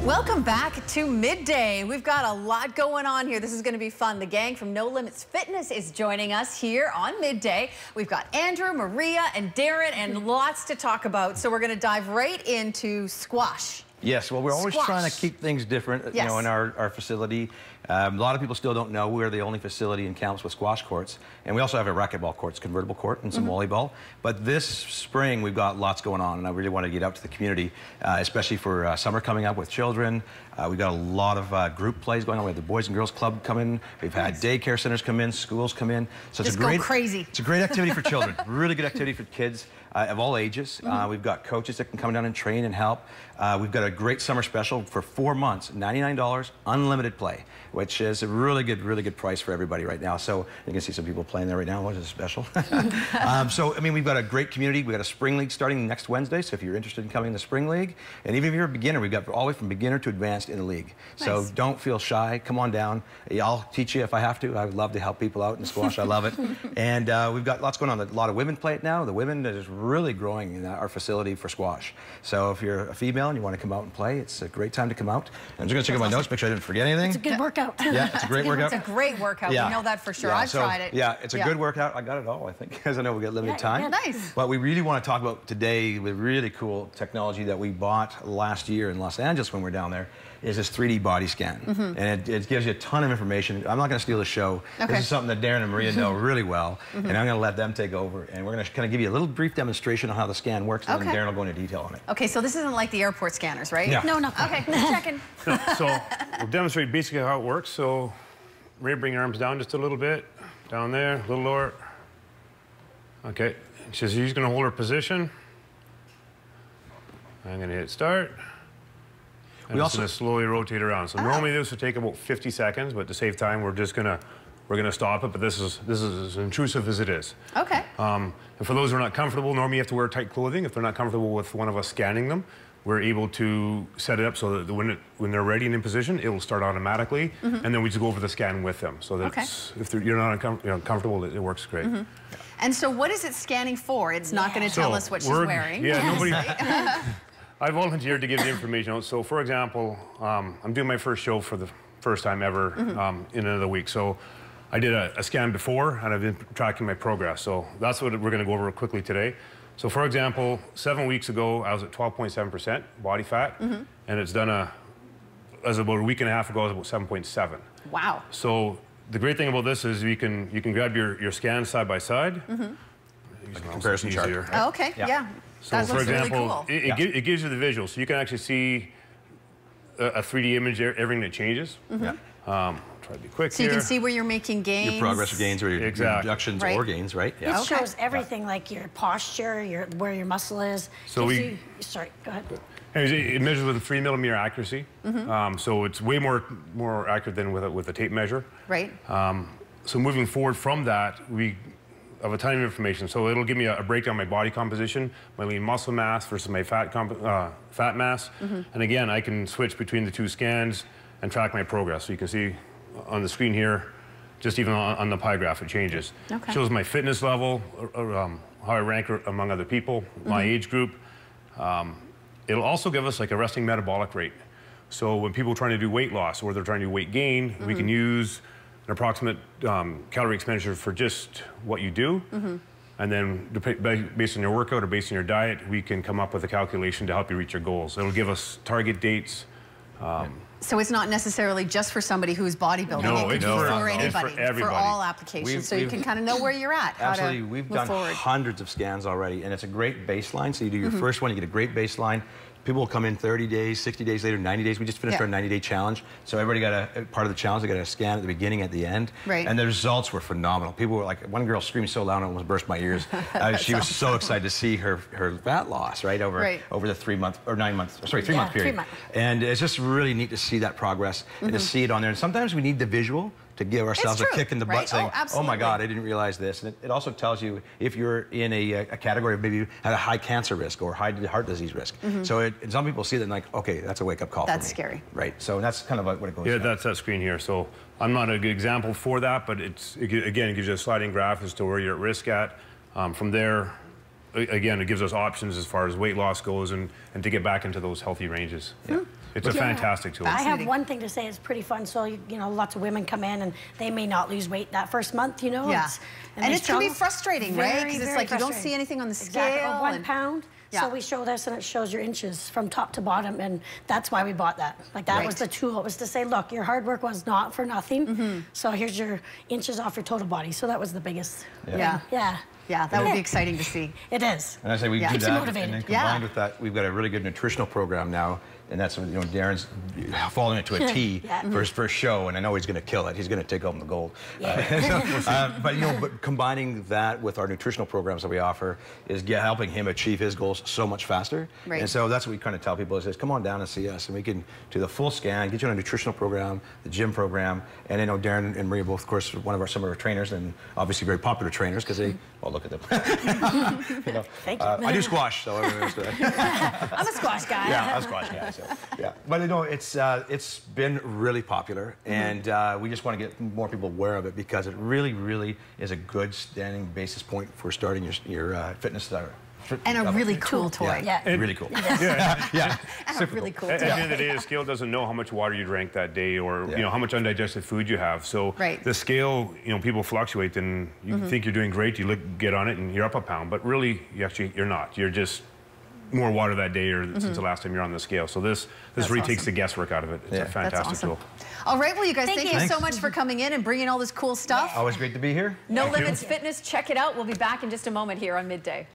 Welcome back to Midday. We've got a lot going on here. This is going to be fun. The gang from No Limits Fitness is joining us here on Midday. We've got Andrew, Maria, and Darren, and lots to talk about. So we're going to dive right into squash. Yes, well, we're always trying to keep things different, you know, in our facility. A lot of people still don't know we're the only facility in Kamloops with squash courts, and we also have a racquetball court, convertible court, and some volleyball. But this spring, we've got lots going on, and I really want to get out to the community, especially for summer coming up with children. We've got a lot of group plays going on. We have the Boys and Girls Club come in. We've had daycare centers come in, schools come in. So it's it's a great activity for children. Really good activity for kids of all ages. We've got coaches that can come down and train and help. We've got a great summer special for 4 months, $99, unlimited play, which is a really good price for everybody right now. So you can see some people playing there right now, which is special. So, I mean, we've got a great community. We've got a spring league starting next Wednesday. So if you're interested in coming to the spring league, and even if you're a beginner, we've got all the way from beginner to advanced in the league. Nice. So don't feel shy. Come on down. I'll teach you if I have to. I would love to help people out in squash. I love it. And we've got lots going on. A lot of women play it now. The women is really growing in our facility for squash. So if you're a female and you want to come out and play, it's a great time to come out. I'm just going to check out my notes, make sure I didn't forget anything. It's a good workout. Yeah, it's a great workout. It's a great workout. Yeah. We know that for sure. I've tried it. Yeah, it's a good workout. I got it all, I think, because I know we got limited time. Yeah, nice. But we really want to talk about today with really cool technology that we bought last year in Los Angeles when we were down there, is this 3D body scan. And it gives you a ton of information. I'm not going to steal the show. This is something that Darren and Maria know really well, and I'm going to let them take over, and we're going to kind of give you a little brief demonstration on how the scan works, and then Darren will go into detail on it. Okay, so this isn't like the airport scanners, right? Yeah. No. Okay, checking. So we'll demonstrate basically how it works. So Maria, bring your arms down just a little bit. Down there, a little lower. Okay, she's going to hold her position. I'm going to hit start. And we're going to slowly rotate around. So normally this would take about 50 seconds, but to save time, we're going to stop it. But this is as intrusive as it is. Okay. And for those who are not comfortable, normally you have to wear tight clothing. If they're not comfortable with one of us scanning them, we're able to set it up so that when they're ready and in position, it will start automatically, and then we just go over the scan with them. So that if you're not comfortable, it works great. And so what is it scanning for? It's not going to tell us what she's wearing. Yeah, nobody. I volunteered to give the information out. So, for example, I'm doing my first show for the first time ever in another week. So I did a scan before, and I've been tracking my progress. So that's what we're going to go over quickly today. So, for example, 7 weeks ago, I was at 12.7% body fat, and it's done as about a week and a half ago, I was about 7.7. Wow. So the great thing about this is you can grab your scans side by side. Like a comparison chart. Right? Oh, okay, yeah. So, for example, really cool. it gives you the visual, so you can actually see a 3D image, everything that changes. Try to be quick so here. You can see where you're making gains. Your progress or gains, or your reductions or gains, right? Yeah. It shows everything, like your posture, where your muscle is. So sorry, go ahead. It measures with a 3mm accuracy, so it's way more accurate than with a tape measure. Right. So moving forward from that, we have a ton of information. So it'll give me a breakdown of my body composition, my lean muscle mass versus my fat mass. And again, I can switch between the two scans and track my progress. So you can see on the screen here, just even on the pie graph, it changes. It shows my fitness level, how I rank among other people, my age group. It'll also give us like a resting metabolic rate. So when people are trying to do weight loss or they're trying to do weight gain, we can use an approximate calorie expenditure for just what you do. And then based on your workout or based on your diet, we can come up with a calculation to help you reach your goals. It'll give us target dates. So it's not necessarily just for somebody who's bodybuilding. No, it could be for anybody, for all applications. So you can kind of know where you're at. Absolutely. We've done hundreds of scans already, and it's a great baseline. So you do your first one, you get a great baseline. People will come in 30 days, 60 days later, 90 days. We just finished our 90-day challenge. So everybody got a part of the challenge. They got a scan at the beginning, at the end. Right. And the results were phenomenal. People were like, one girl screamed so loud, I almost burst my ears. She was so excited to see her fat loss, right, over the 3 month or 9 months, sorry, 3 month period. 3 months. And it's just really neat to see that progress and to see it on there. And sometimes we need the visual to give ourselves a kick in the butt, saying, oh my God, I didn't realize this. And it also tells you if you're in a category of maybe you had a high cancer risk or high heart disease risk. So and some people see that and like, okay, that's a wake-up call for me. That's scary. Right, so that's kind of what it goes Yeah, that's that screen here. So I'm not a good example for that, but again, it gives you a sliding graph as to where you're at risk at. From there, again, it gives us options as far as weight loss goes and to get back into those healthy ranges. Yeah. It's a fantastic tool. I have one thing to say, it's pretty fun. So, you know, lots of women come in and they may not lose weight that first month, you know. Yeah. And it can be frustrating, right? Because it's like you don't see anything on the scale. Exactly. 1 pound. Yeah. So we show this and it shows your inches from top to bottom, and that's why we bought that. Like that was the tool. It was to say, look, your hard work was not for nothing. So here's your inches off your total body. So that was the biggest. Yeah, that would be exciting to see. It is. And I say we do Keeps that, you motivated. and then combined with that, we've got a really good nutritional program now. And that's, you know, Darren's following it to a T for his first show, and I know he's going to kill it. He's going to take home the gold. But, you know, but combining that with our nutritional programs that we offer is helping him achieve his goals so much faster. And so that's what we kind of tell people is come on down and see us, and we can do the full scan, get you on a nutritional program, the gym program, and you know, Darren and Maria both, of course, some of our trainers, and obviously very popular trainers because they, well, look at them. You know, Thank you. I do squash, so I'm a squash guy. Yeah, I'm a squash guy. So, yeah, but you know, it's been really popular, and we just want to get more people aware of it because it really is a good standing basis point for starting your fitness. And a really cool toy. Really cool. And a really cool toy. At the end of the day, the scale doesn't know how much water you drank that day, or you know how much undigested food you have. So the scale, you know, people fluctuate, and you think you're doing great. You get on it, and you're up a pound, but really, you're not. You're just more water that day or since the last time you're on the scale. So this really takes the guesswork out of it. It's a fantastic tool. All right, well, you guys, thank you so much for coming in and bringing all this cool stuff. Always great to be here. No Limits Fitness, check it out. We'll be back in just a moment here on Midday.